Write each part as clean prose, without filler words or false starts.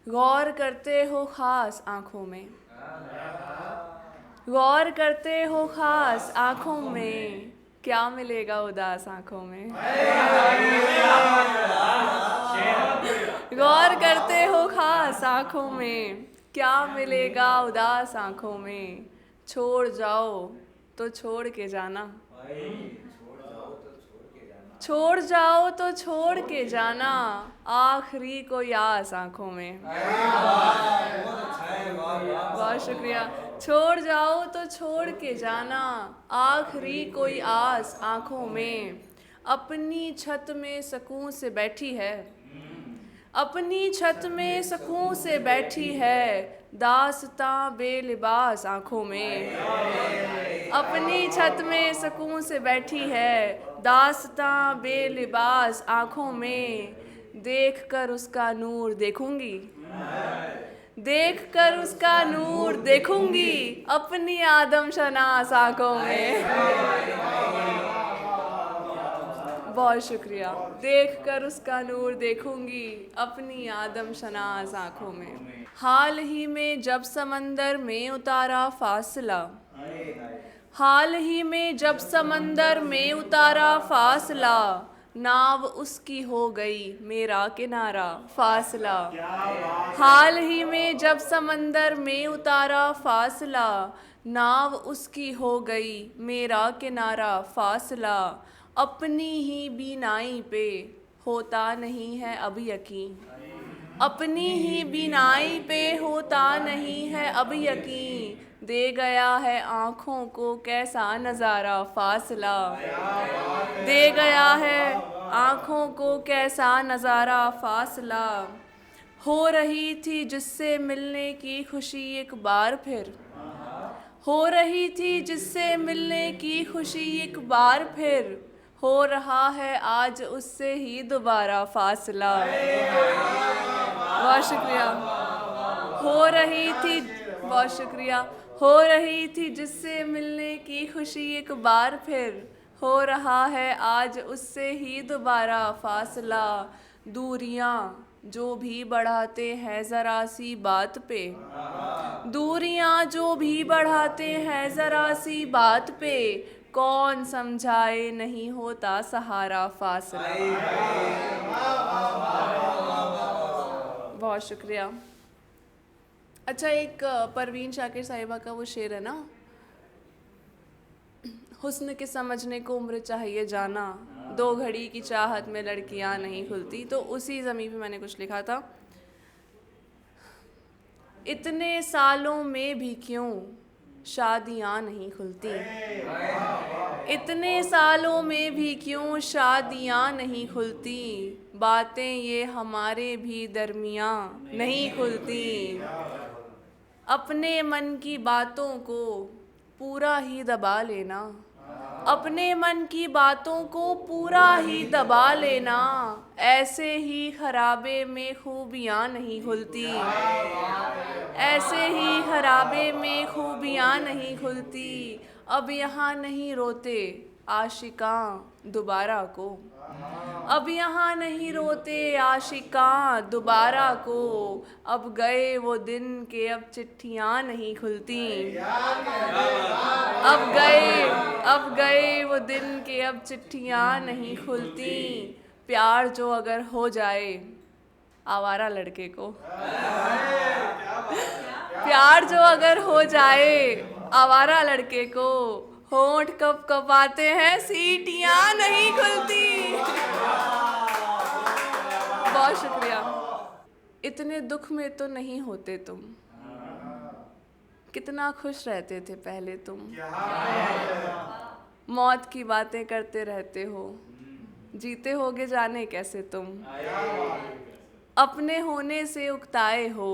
गौर करते हो खास आँखों में, गौर करते हो खास आँखों में, क्या मिलेगा उदास आँखों में। गौर करते हो खास आँखों में, क्या मिलेगा उदास आँखों में। छोड़ जाओ तो छोड़ के जाना, छोड़ जाओ तो छोड़ के जाना, आखिरी कोई आस आँखों में। बहुत शुक्रिया। छोड़ जाओ तो छोड़ के जाना, आखिरी कोई आस आँखों में। अपनी छत में सुकून से बैठी है, अपनी छत में सुकून से बैठी है, दास्तां बेलिबास आँखों में। अपनी छत में सुकून से बैठी है, दास्तां बेलिबास आँखों में। देख कर उसका नूर देखूंगी, देख कर उसका नूर देखूंगी, अपनी आदम शनास आँखों में। बहुत शुक्रिया। देख कर उसका नूर देखूंगी, अपनी आदम शनास आँखों में। हाल ही में जब समंदर में उतारा फासला, हाल ही में जब समंदर में उतारा फासला, नाव उसकी हो गई मेरा किनारा फासला। हाल ही में जब समंदर में उतारा फासला, नाव उसकी हो गई मेरा किनारा फासला। अपनी ही बीनाई पे होता नहीं है अब यकीन, अपनी ही बीनाई पे होता नहीं है अब यकीन। दे गया है आँखों को कैसा नज़ारा फासला, दे गया है आँखों को कैसा नज़ारा फासला। हो रही थी जिससे मिलने की खुशी एक बार फिर, हो रही थी जिससे मिलने की खुशी एक बार फिर, हो रहा है आज उससे ही दोबारा फासला। बहुत शुक्रिया। हो रही थी, बहुत शुक्रिया। हो रही थी जिससे मिलने की खुशी एक बार फिर, हो रहा है आज उससे ही दोबारा फासला। दूरियां जो भी बढ़ाते हैं ज़रा सी बात पे, दूरियां जो भी बढ़ाते हैं ज़रा सी बात पे, कौन समझाए नहीं होता सहारा फासला। बहुत शुक्रिया। अच्छा, एक परवीन शाकिर साहिबा का वो शेर है ना, हुस्न के समझने को उम्र चाहिए जाना, दो घड़ी की चाहत में लड़कियां नहीं खुलती। तो उसी ज़मीन पे मैंने कुछ लिखा था। इतने सालों में भी क्यों शादियां नहीं खुलती, इतने सालों में भी क्यों शादियां नहीं खुलती, बातें ये हमारे भी दरमियां नहीं खुलती। अपने मन की बातों को पूरा ही दबा लेना, अपने मन की बातों को पूरा ही दबा लेना, ऐसे ही खराबे में खूबियाँ नहीं खुलती, ऐसे ही खराबे में खूबियाँ नहीं खुलती। अब यहाँ नहीं रोते आशिकां दोबारा को, अब यहाँ नहीं रोते आशिकां दोबारा को, अब गए वो दिन के अब चिट्ठियाँ नहीं खुलती, अब गए वो दिन के अब चिट्ठियाँ नहीं खुलती। प्यार जो अगर हो जाए आवारा लड़के को, प्यार जो अगर हो जाए आवारा लड़के को, होंठ कब कपाते हैं सीटियाँ नहीं खुलती। बहुत शुक्रिया। इतने दुख में तो नहीं होते तुम, कितना खुश रहते थे पहले तुम, मौत की बातें करते रहते हो, जीते होगे जाने कैसे तुम। अपने होने से उकताए हो,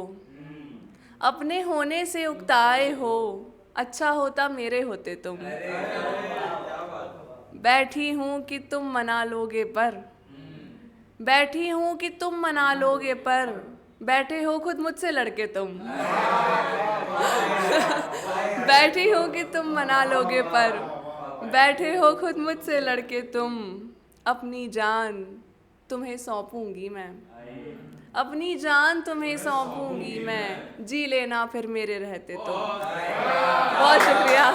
अपने होने से उकताए हो, अच्छा होता मेरे होते तुम। बैठी हूँ कि तुम मना लोगे पर, बैठी हूँ कि तुम मना लोगे पर, बैठे हो खुद मुझसे लड़के तुम। बैठी हूँ कि तुम मना लोगे पर, बैठे हो खुद मुझसे लड़के तुम। अपनी जान तुम्हें सौंपूंगी मैं, अपनी जान तुम्हें सौंपूंगी मैं, जी लेना फिर मेरे रहते तो। बहुत शुक्रिया।